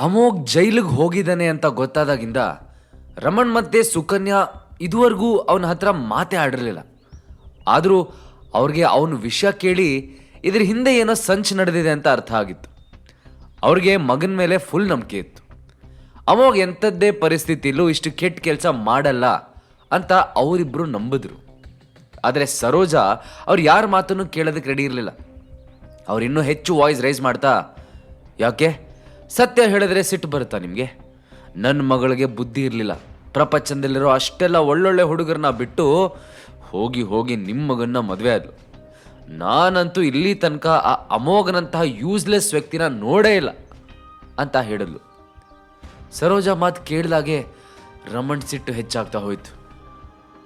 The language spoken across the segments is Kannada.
ಅಮೋಘ್ ಜೈಲಿಗೆ ಹೋಗಿದ್ದಾನೆ ಅಂತ ಗೊತ್ತಾದಾಗಿಂದ ರಮಣ್ ಮತ್ತೆ ಸುಕನ್ಯಾ ಇದುವರೆಗೂ ಅವನ ಹತ್ರ ಮಾತೇ ಆಡಿರಲಿಲ್ಲ. ಆದರೂ ಅವ್ರಿಗೆ ಅವನ ವಿಷಯ ಕೇಳಿ ಇದ್ರ ಹಿಂದೆ ಏನೋ ಸಂಚು ನಡೆದಿದೆ ಅಂತ ಅರ್ಥ ಆಗಿತ್ತು. ಅವ್ರಿಗೆ ಮಗನ ಮೇಲೆ ಫುಲ್ ನಂಬಿಕೆ ಇತ್ತು. ಅಮೋಘ್ ಎಂಥದ್ದೇ ಪರಿಸ್ಥಿತಿಯಲ್ಲೂ ಇಷ್ಟು ಕೆಟ್ಟ ಕೆಲಸ ಮಾಡಲ್ಲ ಅಂತ ಅವರಿಬ್ಬರು ನಂಬಿದ್ರು. ಆದರೆ ಸರೋಜಾ ಅವ್ರು ಯಾರ ಮಾತನ್ನು ಕೇಳೋದಕ್ಕೆ ರೆಡಿ ಇರಲಿಲ್ಲ. ಅವ್ರು ಇನ್ನೂ ಹೆಚ್ಚು ವಾಯ್ಸ್ ರೈಸ್ ಮಾಡ್ತಾ, ಯಾಕೆ ಸತ್ಯ ಹೇಳಿದ್ರೆ ಸಿಟ್ಟು ಬರುತ್ತಾ ನಿಮಗೆ? ನನ್ನ ಮಗಳಿಗೆ ಬುದ್ಧಿ ಇರಲಿಲ್ಲ. ಪ್ರಪಂಚದಲ್ಲಿರೋ ಅಷ್ಟೆಲ್ಲ ಒಳ್ಳೊಳ್ಳೆ ಹುಡುಗರನ್ನ ಬಿಟ್ಟು ಹೋಗಿ ಹೋಗಿ ನಿಮ್ಮ ಮಗನ್ನ ಮದುವೆ ಆದ್ಲು. ನಾನಂತೂ ಇಲ್ಲಿ ತನಕ ಆ ಅಮೋಘನಂತಹ ಯೂಸ್ಲೆಸ್ ವ್ಯಕ್ತಿನ ನೋಡೇ ಇಲ್ಲ ಅಂತ ಹೇಳಿದ್ಲು. ಸರೋಜಾ ಮಾತು ಕೇಳಿದಾಗೆ ರಮಣ್ ಸಿಟ್ಟು ಹೆಚ್ಚಾಗ್ತಾ ಹೋಯ್ತು.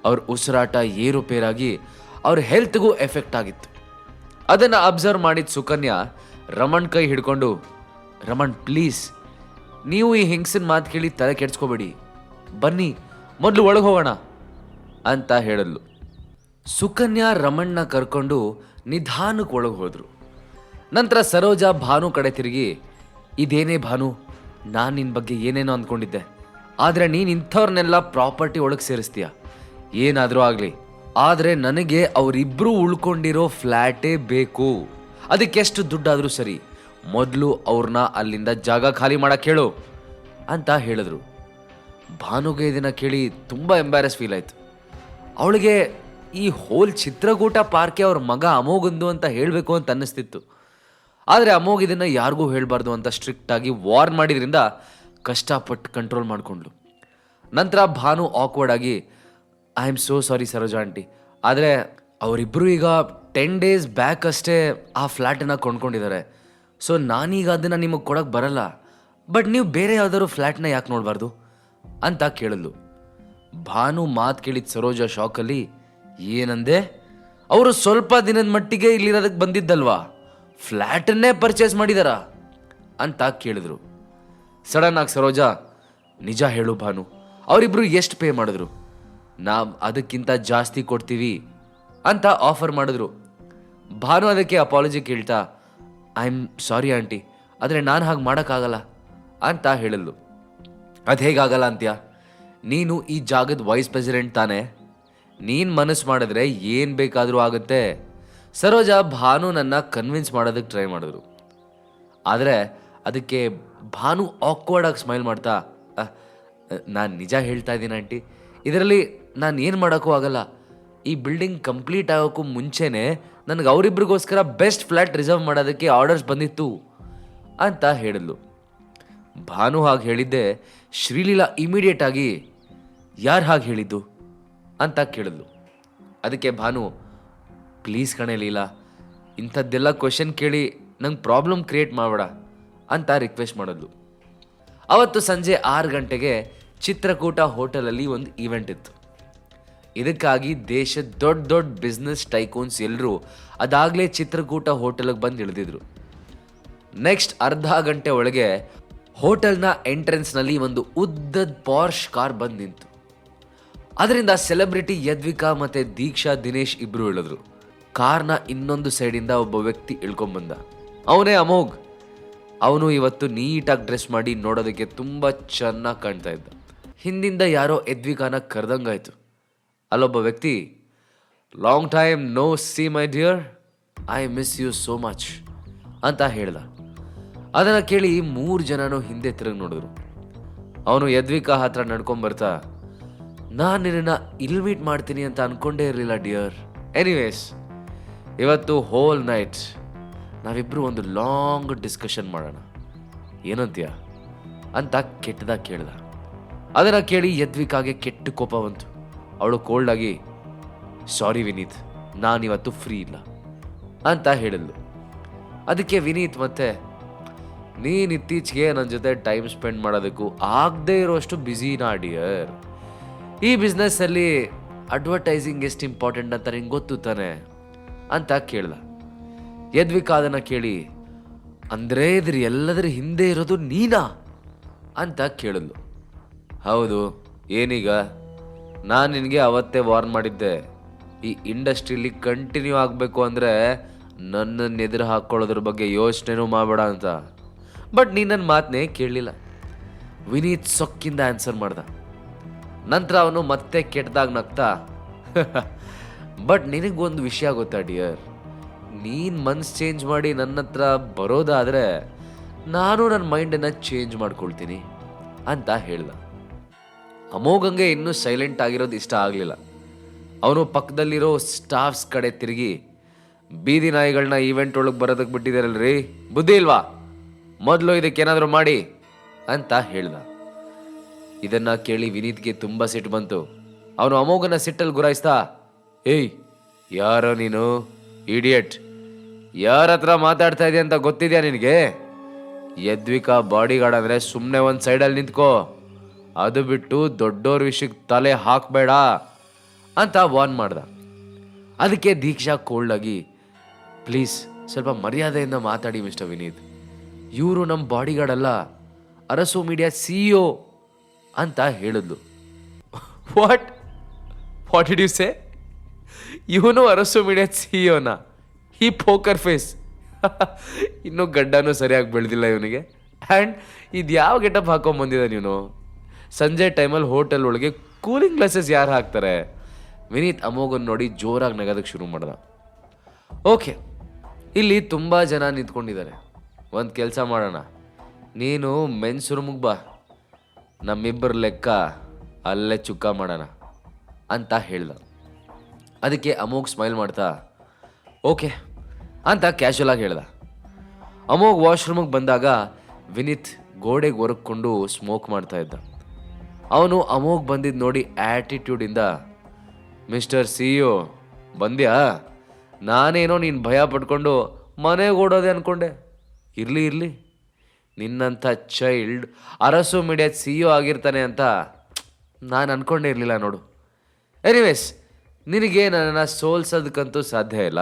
ಅವ್ರ ಉಸಿರಾಟ ಏರುಪೇರಾಗಿ ಅವ್ರ ಹೆಲ್ತ್ಗೂ ಎಫೆಕ್ಟ್ ಆಗಿತ್ತು. ಅದನ್ನು ಅಬ್ಸರ್ವ್ ಮಾಡಿದ ಸುಕನ್ಯಾ ರಮಣ್ ಕೈ ಹಿಡ್ಕೊಂಡು, ರಮಣ್ ಪ್ಲೀಸ್, ನೀವು ಈ ಹೆಂಗಸಿನ ಮಾತು ಕೇಳಿ ತಲೆ ಕೆಡ್ಸ್ಕೋಬೇಡಿ, ಬನ್ನಿ ಮೊದಲು ಒಳಗೆ ಹೋಗೋಣ ಅಂತ ಹೇಳಿದ್ಲು. ಸುಕನ್ಯಾ ರಮಣ್ನ ಕರ್ಕೊಂಡು ನಿಧಾನಕ್ಕೆ ಒಳಗೆ ಹೋದ್ರು. ನಂತರ ಸರೋಜಾ ಭಾನು ಕಡೆ ತಿರುಗಿ, ಇದೇನೇ ಭಾನು, ನಾನು ನಿನ್ನ ಬಗ್ಗೆ ಏನೇನೋ ಅಂದ್ಕೊಂಡಿದ್ದೆ, ಆದರೆ ನೀನು ಇಂಥವ್ರನ್ನೆಲ್ಲ ಪ್ರಾಪರ್ಟಿ ಒಳಗೆ ಸೇರಿಸ್ತೀಯ. ಏನಾದರೂ ಆಗಲಿ, ಆದರೆ ನನಗೆ ಅವರಿಬ್ಬರು ಉಳ್ಕೊಂಡಿರೋ ಫ್ಲ್ಯಾಟೇ ಬೇಕು. ಅದಕ್ಕೆಷ್ಟು ದುಡ್ಡಾದರೂ ಸರಿ, ಮೊದಲು ಅವ್ರನ್ನ ಅಲ್ಲಿಂದ ಜಾಗ ಖಾಲಿ ಮಾಡಕ್ಕೆ ಹೇಳು ಅಂತ ಹೇಳಿದ್ರು. ಭಾನುಗೆ ಇದನ್ನು ಕೇಳಿ ತುಂಬ ಎಂಬ್ಯಾರಸ್ ಫೀಲ್ ಆಯಿತು. ಅವಳಿಗೆ ಈ ಹೋಲ್ ಚಿತ್ರಕೂಟ ಪಾರ್ಕೆ ಅವ್ರ ಮಗ ಅಮೋಘಂದು ಅಂತ ಹೇಳಬೇಕು ಅಂತ ಅನ್ನಿಸ್ತಿತ್ತು. ಆದರೆ ಅಮೋಘ್ ಇದನ್ನು ಯಾರಿಗೂ ಹೇಳಬಾರ್ದು ಅಂತ ಸ್ಟ್ರಿಕ್ಟಾಗಿ ವಾರ್ನ್ ಮಾಡಿದ್ರಿಂದ ಕಷ್ಟಪಟ್ಟು ಕಂಟ್ರೋಲ್ ಮಾಡಿಕೊಂಡ್ಲು. ನಂತರ ಭಾನು ಆಕ್ವರ್ಡ್ ಆಗಿ, I am so sorry Saroja aunty, ಆದರೆ ಅವರಿಬ್ಬರು ಈಗ 10 days ಬ್ಯಾಕ್ ಅಷ್ಟೇ ಆ ಫ್ಲ್ಯಾಟನ್ನು ಕೊಂಡ್ಕೊಂಡಿದ್ದಾರೆ. ಸೊ ನಾನೀಗ ಅದನ್ನು ನಿಮಗೆ ಕೊಡೋಕ್ಕೆ ಬರಲ್ಲ. ಬಟ್ ನೀವು ಬೇರೆ ಯಾವ್ದಾದ್ರು ಫ್ಲ್ಯಾಟ್ನ ಯಾಕೆ ನೋಡಬಾರ್ದು ಅಂತ ಕೇಳಿದ್ಲು. ಭಾನು ಮಾತು ಕೇಳಿದ ಸರೋಜಾ ಶಾಕಲ್ಲಿ, ಏನಂದೆ? ಅವರು ಸ್ವಲ್ಪ ದಿನದ ಮಟ್ಟಿಗೆ ಇಲ್ಲಿರೋದಕ್ಕೆ ಬಂದಿದ್ದಲ್ವಾ, ಫ್ಲ್ಯಾಟನ್ನೇ ಪರ್ಚೇಸ್ ಮಾಡಿದಾರ ಅಂತ ಕೇಳಿದ್ರು. ಸಡನ್ ಆಗಿ ಸರೋಜಾ, ನಿಜ ಹೇಳು ಭಾನು, ಅವರಿಬ್ರು ಎಷ್ಟು ಪೇ ಮಾಡಿದ್ರು? ನಾವು ಅದಕ್ಕಿಂತ ಜಾಸ್ತಿ ಕೊಡ್ತೀವಿ ಅಂತ ಆಫರ್ ಮಾಡಿದ್ರು. ಭಾನು ಅದಕ್ಕೆ ಅಪಾಲಜಿ ಕೇಳ್ತಾ, ಐ ಆಮ್ ಸಾರಿ ಆಂಟಿ, ಆದರೆ ನಾನು ಹಾಗೆ ಮಾಡೋಕ್ಕಾಗಲ್ಲ ಅಂತ ಹೇಳಿದ್ಲು. ಅದು ಹೇಗಾಗಲ್ಲ ಅಂತ್ಯ? ನೀನು ಈ ಜಾಗದ ವೈಸ್ ಪ್ರೆಸಿಡೆಂಟ್ ತಾನೇ, ನೀನು ಮನಸ್ಸು ಮಾಡಿದ್ರೆ ಏನು ಬೇಕಾದರೂ ಆಗುತ್ತೆ. ಸರೋಜಾ ಭಾನುನನ್ನು ಕನ್ವಿನ್ಸ್ ಮಾಡೋದಕ್ಕೆ ಟ್ರೈ ಮಾಡಿದ್ರು. ಆದರೆ ಅದಕ್ಕೆ ಭಾನು ಆಕ್ವರ್ಡಾಗಿ ಸ್ಮೈಲ್ ಮಾಡ್ತಾ, ನಾನು ನಿಜ ಹೇಳ್ತಾ ಇದ್ದೀನಿ ಆಂಟಿ, ಇದರಲ್ಲಿ ನಾನು ಏನು ಮಾಡೋಕ್ಕೂ ಆಗಲ್ಲ. ಈ ಬಿಲ್ಡಿಂಗ್ ಕಂಪ್ಲೀಟ್ ಆಗೋಕ್ಕೂ ಮುಂಚೆನೇ ನನಗೆ ಅವರಿಬ್ರಿಗೋಸ್ಕರ ಬೆಸ್ಟ್ ಫ್ಲ್ಯಾಟ್ ರಿಸರ್ವ್ ಮಾಡೋದಕ್ಕೆ ಆರ್ಡರ್ಸ್ ಬಂದಿತ್ತು ಅಂತ ಹೇಳಿದ್ಲು. ಭಾನು ಹಾಗೆ ಹೇಳಿದ್ದೆ ಶ್ರೀಲೀಲಾ ಇಮಿಡಿಯೇಟ್ ಆಗಿ, ಯಾರು ಹಾಗೆ ಹೇಳಿದ್ದು ಅಂತ ಕೇಳಿದ್ಲು. ಅದಕ್ಕೆ ಭಾನು, ಪ್ಲೀಸ್ ಕಣೆ ಲೀಲಾ, ಇಂಥದ್ದೆಲ್ಲ ಕ್ವೆಶನ್ ಕೇಳಿ ನಂಗೆ ಪ್ರಾಬ್ಲಮ್ ಕ್ರಿಯೇಟ್ ಮಾಡಬೇಡ ಅಂತ ರಿಕ್ವೆಸ್ಟ್ ಮಾಡಿದ್ಲು. ಅವತ್ತು ಸಂಜೆ 6 ಗಂಟೆಗೆ ಚಿತ್ರಕೂಟ ಹೋಟೆಲಲ್ಲಿ ಒಂದು ಈವೆಂಟ್ ಇತ್ತು. ಇದಕ್ಕಾಗಿ ದೇಶದ ದೊಡ್ಡ ದೊಡ್ಡ ಬಿಸ್ನೆಸ್ ಟೈಕೂನ್ಸ್ ಎಲ್ಲರೂ ಅದಾಗಲೇ ಚಿತ್ರಕೂಟ ಹೋಟೆಲ್ಗೆ ಬಂದು ಇಳಿದಿದ್ರು. ನೆಕ್ಸ್ಟ್ ಅರ್ಧ ಗಂಟೆ ಒಳಗೆ ಹೋಟೆಲ್ನ ಎಂಟ್ರೆನ್ಸ್ನಲ್ಲಿ ಒಂದು ಉದ್ದದ ಪಾರ್ಶ್ ಕಾರ್ ಬಂದು ನಿಂತು. ಅದರಿಂದ ಸೆಲೆಬ್ರಿಟಿ ಯದ್ವಿಕಾ ಮತ್ತು ದೀಕ್ಷಾ ದಿನೇಶ್ ಇಬ್ಬರು ಇಳಿದ್ರು. ಕಾರ್ನ ಇನ್ನೊಂದು ಸೈಡಿಂದ ಒಬ್ಬ ವ್ಯಕ್ತಿ ಇಳ್ಕೊಂಬಂದ. ಅವನೇ ಅಮೋಘ್. ಅವನು ಇವತ್ತು ನೀಟಾಗಿ ಡ್ರೆಸ್ ಮಾಡಿ ನೋಡೋದಕ್ಕೆ ತುಂಬ ಚೆನ್ನಾಗಿ ಕಾಣ್ತಾ ಇದ್ದ. ಹಿಂದಿಂದ ಯಾರೋ ಯದ್ವಿಕಾನ ಕರೆದಂಗಾಯ್ತು. ಅಲ್ಲೊಬ್ಬ ವ್ಯಕ್ತಿ, long time no see my dear, I miss you so much ಅಂತ ಹೇಳ್ದ. ಅದನ್ನು ಕೇಳಿ 3 ಜನನೂ ಹಿಂದೆ ತಿರುಗಿ ನೋಡಿದ್ರು. ಅವನು ಯದ್ವಿಕಾ ಹತ್ರ ನಡ್ಕೊಂಬರ್ತಾ, ನಾನು ನಿನ್ನನ್ನು ಇಲ್ಲಿ ಮೀಟ್ ಮಾಡ್ತೀನಿ ಅಂತ ಅನ್ಕೊಂಡೇ ಇರಲಿಲ್ಲ ಡಿಯರ್. ಎನಿವೇಸ್, ಇವತ್ತು ಹೋಲ್ ನೈಟ್ ನಾವಿಬ್ಬರು ಒಂದು ಲಾಂಗ್ ಡಿಸ್ಕಷನ್ ಮಾಡೋಣ, ಏನಂತೀಯ ಅಂತ ಕೆಟ್ಟದಾಗ ಕೇಳ್ದ. ಅದನ್ನು ಕೇಳಿ ಯದ್ವಿಕಾಗೆ ಕೆಟ್ಟ ಕೋಪ ಬಂತು. ಅವಳು ಕೋಲ್ಡಾಗಿ, ಸಾರಿ ವಿನೀತ್, ನಾನಿವತ್ತು ಫ್ರೀ ಇಲ್ಲ ಅಂತ ಹೇಳಿದ್ಲು. ಅದಕ್ಕೆ ವಿನೀತ್ ಮತ್ತೆ, ನೀನು ಇತ್ತೀಚೆಗೆ ನನ್ನ ಜೊತೆ ಟೈಮ್ ಸ್ಪೆಂಡ್ ಮಾಡೋದಕ್ಕೂ ಆಗದೆ ಇರೋಷ್ಟು ಬ್ಯುಸಿನಾ ಡಿಯರ್? ಈ ಬಿಸ್ನೆಸ್ಸಲ್ಲಿ ಅಡ್ವರ್ಟೈಸಿಂಗ್ ಎಷ್ಟು ಇಂಪಾರ್ಟೆಂಟ್ ಅಂತ ನಿಂಗೆ ಗೊತ್ತು ತಾನೆ ಅಂತ ಕೇಳ್ದ. ಯದ್ವಿಕಾ ಅದನ್ನು ಕೇಳಿ, ಅಂದರೆ ಇದ್ರ ಎಲ್ಲದರ ಹಿಂದೆ ಇರೋದು ನೀನಾ ಅಂತ ಕೇಳಿದ್ಲು. ಹೌದು, ಏನೀಗ? ನಾನು ನಿನಗೆ ಅವತ್ತೇ ವಾರ್ನ್ ಮಾಡಿದ್ದೆ, ಈ ಇಂಡಸ್ಟ್ರಿಯಲ್ಲಿ ಕಂಟಿನ್ಯೂ ಆಗಬೇಕು ಅಂದರೆ ನನ್ನನ್ನು ಎದುರು ಹಾಕ್ಕೊಳ್ಳೋದ್ರ ಬಗ್ಗೆ ಯೋಚನೆನೂ ಮಾಡಬೇಡ ಅಂತ. ಬಟ್ ನೀನು ನನ್ನ ಮಾತನ್ನೇ ಕೇಳಲಿಲ್ಲ. ವಿನೀತ್ ಸೊಕ್ಕಿಂದ ಆನ್ಸರ್ ಮಾಡ್ದ. ನಂತರ ಅವನು ಮತ್ತೆ ಕೆಟ್ಟದಾಗ ನಗ್ತಾ ಬಟ್ ನಿನಗೊಂದು ವಿಷಯ ಗೊತ್ತಾ ಡಿಯರ್, ನೀನು ಮನ್ಸು ಚೇಂಜ್ ಮಾಡಿ ನನ್ನ ಹತ್ರ ಬರೋದಾದರೆ ನಾನು ನನ್ನ ಮೈಂಡನ್ನು ಚೇಂಜ್ ಮಾಡ್ಕೊಳ್ತೀನಿ ಅಂತ ಹೇಳ್ದ. ಅಮೋಘಂಗೆ ಇನ್ನೂ ಸೈಲೆಂಟ್ ಆಗಿರೋದು ಇಷ್ಟ ಆಗಲಿಲ್ಲ. ಅವನು ಪಕ್ಕದಲ್ಲಿರೋ ಸ್ಟಾಫ್ಸ್ ಕಡೆ ತಿರುಗಿ, ಬೀದಿ ನಾಯಿಗಳನ್ನ ಈವೆಂಟ್ ಒಳಗೆ ಬರೋದಕ್ಕೆ ಬಿಟ್ಟಿದ್ದಾರಲ್ರಿ, ಬುದ್ಧಿ ಇಲ್ವಾ, ಮೊದಲು ಇದಕ್ಕೇನಾದರೂ ಮಾಡಿ ಅಂತ ಹೇಳ್ದ. ಇದನ್ನ ಕೇಳಿ ವಿನೀತ್ಗೆ ತುಂಬ ಸಿಟ್ಟು ಬಂತು. ಅವನು ಅಮೋಘನ ಸಿಟ್ಟಲ್ಲಿ ಗುರಾಯಿಸ್ತಾ, ಏಯ್ ಯಾರೋ ನೀನು ಇಡಿಯಟ್, ಯಾರ ಹತ್ರ ಮಾತಾಡ್ತಾ ಇದೆಯಾ ಅಂತ ಗೊತ್ತಿದ್ಯಾ ನಿನಗೆ? ಯದ್ವಿಕಾ ಬಾಡಿಗಾರ್ಡ್ ಅಂದರೆ ಸುಮ್ಮನೆ ಒಂದು ಸೈಡಲ್ಲಿ ನಿಂತ್ಕೋ, ಅದು ಬಿಟ್ಟು ದೊಡ್ಡೋರ್ ವಿಷಯಕ್ಕೆ ತಲೆ ಹಾಕಬೇಡ ಅಂತ ವಾರ್ನ್ ಮಾಡ್ದ. ಅದಕ್ಕೆ ದೀಕ್ಷಾ ಕೋಲ್ಡಾಗಿ, ಪ್ಲೀಸ್ ಸ್ವಲ್ಪ ಮರ್ಯಾದೆಯಿಂದ ಮಾತಾಡಿ ಮಿಸ್ಟರ್ ವಿನೀತ್, ಇವರು ನಮ್ಮ ಬಾಡಿಗಾರ್ಡ್ ಅಲ್ಲ, ಅರಸು ಮೀಡಿಯಾ CEO ಅಂತ ಹೇಳಿದ್ಲು. What what did you say? ಇವನು ಅರಸು ಮೀಡಿಯಾ CEOನ? ಈ ಪೋಕರ್ ಫೇಸ್ ಇನ್ನೂ ಗಡ್ಡನೂ ಸರಿಯಾಗಿ ಬೆಳೆದಿಲ್ಲ ಇವನಿಗೆ. ಆ್ಯಂಡ್ ಇದು ಯಾವ ಗೆಟಪ್ ಹಾಕೊಂಬಂದಿದ್ದಾನೆ ಇವನು? ಸಂಜೆ ಟೈಮಲ್ಲಿ ಹೋಟೆಲ್ ಒಳಗೆ ಕೂಲಿಂಗ್ ಗ್ಲಾಸಸ್ ಯಾರು ಹಾಕ್ತಾರೆ? ವಿನೀತ್ ಅಮೋಘನ್ ನೋಡಿ ಜೋರಾಗಿ ನಗೋದಕ್ಕೆ ಶುರು ಮಾಡ್ದ. ಓಕೆ, ಇಲ್ಲಿ ತುಂಬ ಜನ ನಿಂತ್ಕೊಂಡಿದ್ದಾರೆ, ಒಂದು ಕೆಲಸ ಮಾಡೋಣ, ನೀನು ಮೆನ್ಸ್ ರೂಮಿಗೆ ಬಾ, ನಮ್ಮಿಬ್ಬರ ಲೆಕ್ಕ ಅಲ್ಲೇ ಚುಕ್ಕ ಮಾಡೋಣ ಅಂತ ಹೇಳ್ದ. ಅದಕ್ಕೆ ಅಮೋಘ್ ಸ್ಮೈಲ್ ಮಾಡ್ತಾ ಓಕೆ ಅಂತ ಕ್ಯಾಶುವಲ್ ಆಗಿ ಹೇಳ್ದ. ಅಮೋಘ್ ವಾಶ್ರೂಮಿಗೆ ಬಂದಾಗ ವಿನೀತ್ ಗೋಡೆಗೆ ಒರಕೊಂಡು ಸ್ಮೋಕ್ ಮಾಡ್ತಾ ಇದ್ದ. ಅವನು ಅಮೋಘ್ ಬಂದಿದ್ದು ನೋಡಿ ಆ್ಯಟಿಟ್ಯೂಡಿಂದ, ಮಿಸ್ಟರ್ CEO ಬಂದ್ಯಾ? ನಾನೇನೋ ನೀನು ಭಯ ಪಡ್ಕೊಂಡು ಮನೆಗೆ ಓಡೋದೆ ಅಂದ್ಕೊಂಡೆ. ಇರಲಿ, ನಿನ್ನಂಥ ಚೈಲ್ಡ್ ಅರಸು ಮೀಡಿಯಾ CEO ಆಗಿರ್ತಾನೆ ಅಂತ ನಾನು ಅಂದ್ಕೊಂಡೇ ಇರಲಿಲ್ಲ ನೋಡು. ಎನಿವೇಸ್, ನಿನಗೆ ನನ್ನನ್ನು ಸೋಲ್ಸೋದಕ್ಕಂತೂ ಸಾಧ್ಯ ಇಲ್ಲ,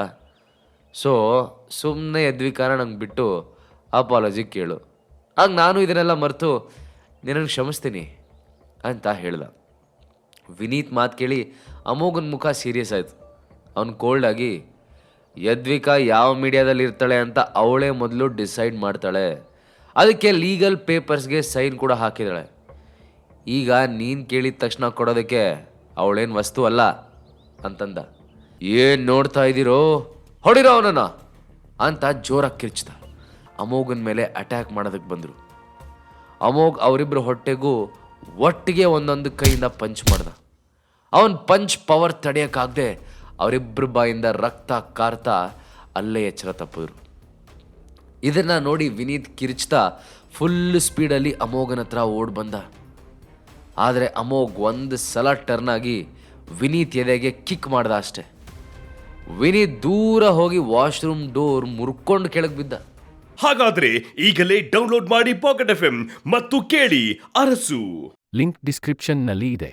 ಸೊ ಸುಮ್ಮನೆ ಯದ್ವಿಕಾರ ನಂಗೆ ಬಿಟ್ಟು ಅಪಾಲಜಿ ಕೇಳು, ಆಗ ನಾನು ಇದನ್ನೆಲ್ಲ ಮರೆತು ನಿನಗೆ ಕ್ಷಮಿಸ್ತೀನಿ ಅಂತ ಹೇಳ್ದ. ವಿನೀತ್ ಮಾತು ಕೇಳಿ ಅಮೋಘನ ಮುಖ ಸೀರಿಯಸ್ ಆಯಿತು. ಅವನು ಕೋಲ್ಡಾಗಿ, ಯದ್ವಿಕಾ ಯಾವ ಮೀಡಿಯಾದಲ್ಲಿ ಇರ್ತಾಳೆ ಅಂತ ಅವಳೇ ಮೊದಲು ಡಿಸೈಡ್ ಮಾಡ್ತಾಳೆ, ಅದಕ್ಕೆ ಲೀಗಲ್ ಪೇಪರ್ಸ್ಗೆ ಸೈನ್ ಕೂಡ ಹಾಕಿದಾಳೆ. ಈಗ ನೀನು ಕೇಳಿದ ತಕ್ಷಣ ಕೊಡೋದಕ್ಕೆ ಅವಳೇನು ವಸ್ತು ಅಲ್ಲ ಅಂತಂದ. ಏನು ನೋಡ್ತಾ ಇದ್ದೀರೋ, ಹೊಡಿರೋ ಅವನನ್ನ ಅಂತ ಜೋರಾಗಿ ಕಿರ್ಚ್ದ. ಅಮೋಘನ ಮೇಲೆ ಅಟ್ಯಾಕ್ ಮಾಡೋದಕ್ಕೆ ಬಂದರು. ಅಮೋಘ್ ಅವರಿಬ್ಬರು ಹೊಟ್ಟೆಗೂ ಒಟ್ಟಿಗೆ ಒಂದೊಂದು ಕೈಯಿಂದ ಪಂಚ್ ಮಾಡ್ದ. ಅವನ ಪಂಚ್ ಪವರ್ ತಡೆಯೋಕ್ಕಾಗದೆ ಅವರಿಬ್ಬರ ಬಾಯಿಂದ ರಕ್ತ ಕಾರ್ತಾ ಅಲ್ಲೇ ಎಚ್ಚರ ತಪ್ಪಿದ್ರು. ಇದನ್ನು ನೋಡಿ ವಿನೀತ್ ಕಿರ್ಚ್ತಾ ಫುಲ್ ಸ್ಪೀಡಲ್ಲಿ ಅಮೋಘನ ಹತ್ರ ಓಡ್ ಬಂದ. ಆದರೆ ಅಮೋಘ್ ಒಂದು ಸಲ ಟರ್ನ್ ಆಗಿ ವಿನೀತ್ ಎದೆಗೆ ಕಿಕ್ ಮಾಡ್ದ ಅಷ್ಟೆ. ವಿನೀತ್ ದೂರ ಹೋಗಿ ವಾಶ್ರೂಮ್ ಡೋರ್ ಮುರ್ಕೊಂಡು ಕೆಳಗೆ ಬಿದ್ದ. ಹಾಗಾದ್ರೆ ಈಗಲೇ ಡೌನ್ಲೋಡ್ ಮಾಡಿ ಪಾಕೆಟ್ FM ಮತ್ತು ಕೇಳಿ ಅರಸು. ಲಿಂಕ್ ಡಿಸ್ಕ್ರಿಪ್ಷನ್ನಲ್ಲಿ ಇದೆ.